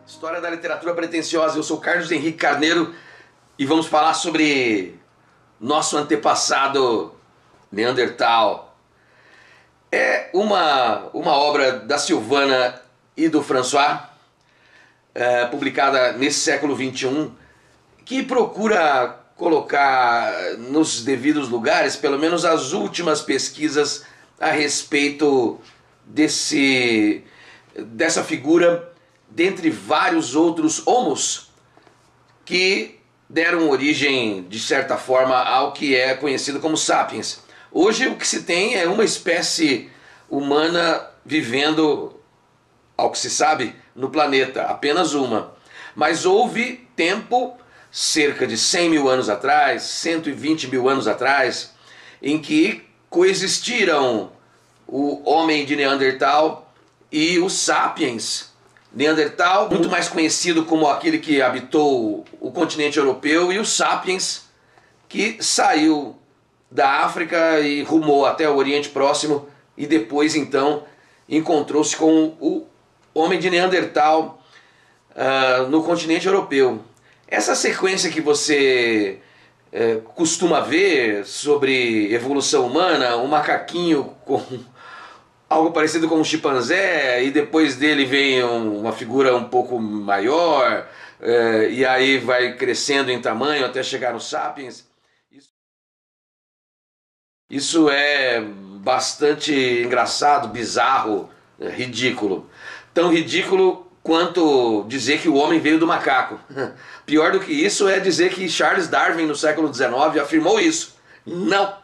História da literatura pretensiosa. Eu sou Carlos Henrique Carneiro e vamos falar sobre nosso antepassado Neandertal. É uma obra da Silvana e do François, publicada nesse século XXI, que procura colocar nos devidos lugares, pelo menos as últimas pesquisas a respeito dessa figura, dentre vários outros homos que deram origem, de certa forma, ao que é conhecido como sapiens. Hoje o que se tem é uma espécie humana vivendo, ao que se sabe, no planeta, apenas uma. Mas houve tempo, cerca de 100 mil anos atrás, 120 mil anos atrás, em que coexistiram o homem de Neandertal e os sapiens. Neandertal, muito mais conhecido como aquele que habitou o continente europeu, e os sapiens, que saiu da África e rumou até o Oriente Próximo e depois então encontrou-se com o homem de Neandertal no continente europeu. Essa sequência que você costuma ver sobre evolução humana, um macaquinho com algo parecido com um chimpanzé, e depois dele vem uma figura um pouco maior, e aí vai crescendo em tamanho até chegar nos sapiens. Isso é bastante engraçado, bizarro, ridículo. Tão ridículo quanto dizer que o homem veio do macaco. Pior do que isso é dizer que Charles Darwin, no século XIX, afirmou isso. Não!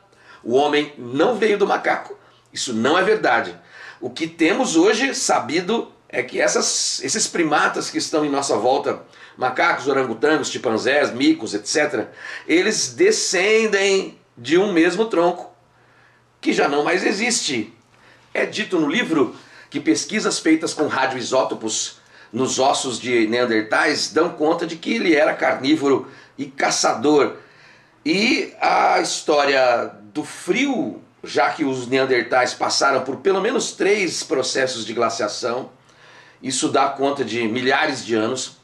O homem não veio do macaco. Isso não é verdade. O que temos hoje sabido é que esses primatas que estão em nossa volta, macacos, orangotangos, chimpanzés, micos, etc., eles descendem de um mesmo tronco, que já não mais existe. É dito no livro que pesquisas feitas com radioisótopos nos ossos de Neandertais dão conta de que ele era carnívoro e caçador. E a história do frio, já que os Neandertais passaram por pelo menos 3 processos de glaciação, isso dá conta de milhares de anos,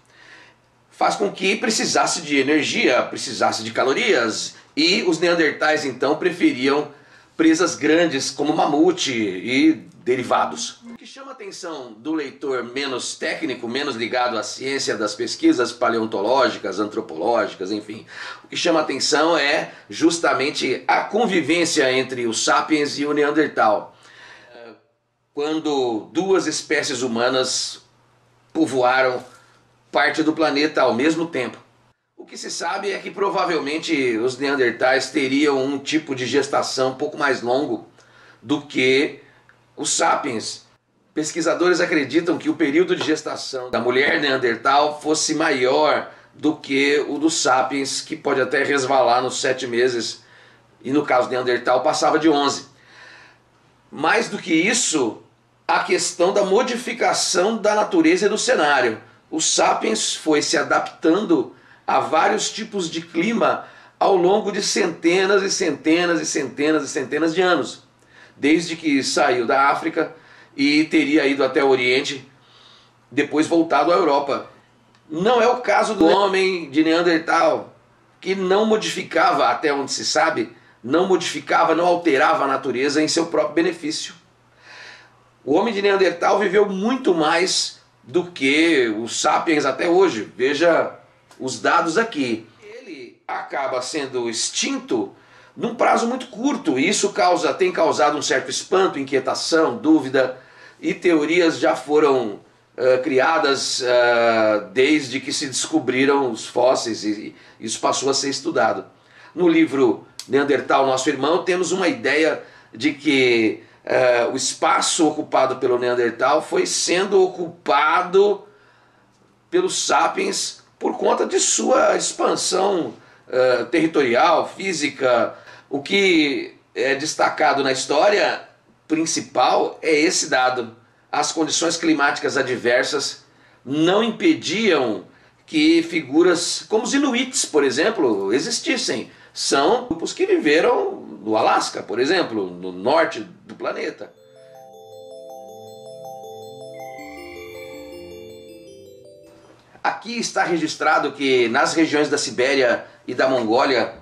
faz com que precisasse de energia, precisasse de calorias, e os Neandertais então preferiam presas grandes como mamute e derivados. O que chama a atenção do leitor menos técnico, menos ligado à ciência das pesquisas paleontológicas, antropológicas, enfim, o que chama a atenção é justamente a convivência entre os sapiens e o Neandertal, quando 2 espécies humanas povoaram parte do planeta ao mesmo tempo. O que se sabe é que provavelmente os Neandertais teriam um tipo de gestação um pouco mais longo do que os sapiens. Pesquisadores acreditam que o período de gestação da mulher Neandertal fosse maior do que o dos sapiens, que pode até resvalar nos 7 meses, e no caso Neandertal passava de 11. Mais do que isso, a questão da modificação da natureza e do cenário. Os sapiens foi se adaptando a vários tipos de clima ao longo de centenas e centenas e centenas e centenas de anos, desde que saiu da África e teria ido até o Oriente, depois voltado à Europa. Não é o caso do homem de Neandertal, que não modificava, até onde se sabe, não modificava, não alterava a natureza em seu próprio benefício. O homem de Neandertal viveu muito mais do que os sapiens até hoje. Veja os dados aqui. Ele acaba sendo extinto num prazo muito curto, e isso tem causado um certo espanto, inquietação, dúvida, e teorias já foram criadas desde que se descobriram os fósseis, e isso passou a ser estudado. No livro Neandertal, Nosso Irmão, temos uma ideia de que o espaço ocupado pelo Neandertal foi sendo ocupado pelos sapiens por conta de sua expansão territorial, física. O que é destacado na história principal é esse dado. As condições climáticas adversas não impediam que figuras como os Inuits, por exemplo, existissem. São grupos que viveram no Alasca, por exemplo, no norte do planeta. Aqui está registrado que nas regiões da Sibéria e da Mongólia,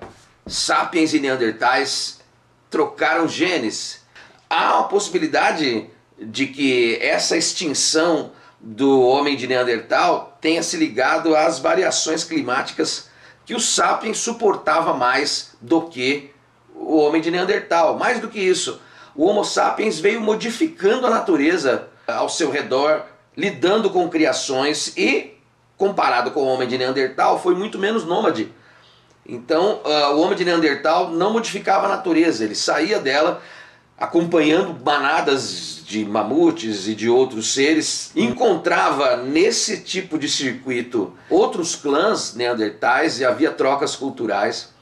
sapiens e neandertais trocaram genes. Há a possibilidade de que essa extinção do homem de Neandertal tenha se ligado às variações climáticas que o sapiens suportava mais do que o homem de Neandertal. Mais do que isso, o Homo sapiens veio modificando a natureza ao seu redor, lidando com criações e, comparado com o homem de Neandertal, foi muito menos nômade. Então, o homem de Neandertal não modificava a natureza, ele saía dela acompanhando manadas de mamutes e de outros seres, encontrava nesse tipo de circuito outros clãs neandertais e havia trocas culturais,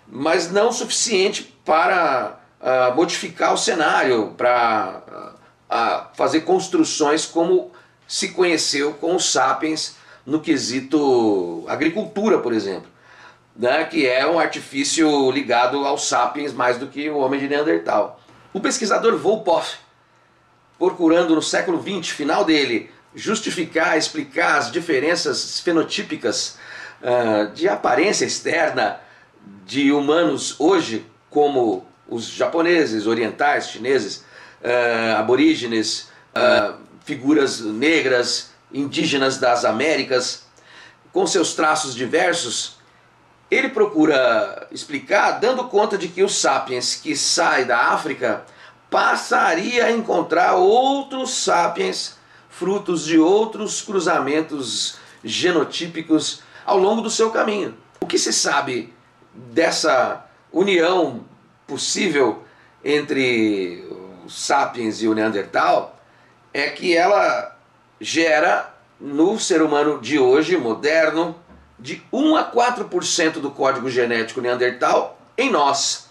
mas não o suficiente para modificar o cenário, para fazer construções como se conheceu com os sapiens no quesito agricultura, por exemplo, né, que é um artifício ligado aos sapiens mais do que o homem de Neandertal. O pesquisador Volpoff, procurando no século XX, final dele, justificar, explicar as diferenças fenotípicas de aparência externa de humanos hoje, como os japoneses, orientais, chineses, aborígenes, figuras negras, indígenas das Américas, com seus traços diversos, ele procura explicar dando conta de que o sapiens que sai da África passaria a encontrar outros sapiens frutos de outros cruzamentos genotípicos ao longo do seu caminho. O que se sabe dessa união possível entre o sapiens e o Neandertal é que ela gera no ser humano de hoje, moderno, de 1 a 4% do código genético Neandertal em nós.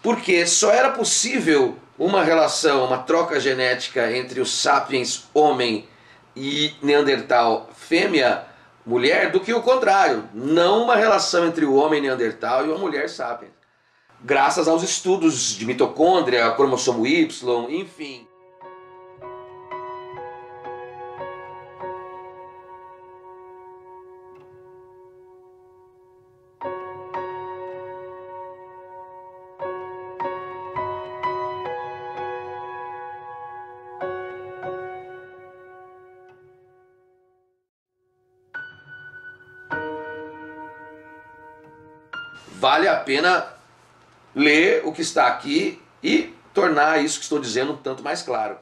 Porque só era possível uma relação, uma troca genética entre os sapiens homem e Neandertal fêmea, mulher, do que o contrário. Não uma relação entre o homem Neandertal e uma mulher sapiens. Graças aos estudos de mitocôndria, cromossomo Y, enfim. Vale a pena ler o que está aqui e tornar isso que estou dizendo um tanto mais claro.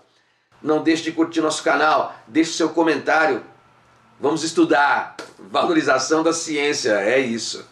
Não deixe de curtir nosso canal, deixe seu comentário. Vamos estudar. Valorização da ciência, é isso.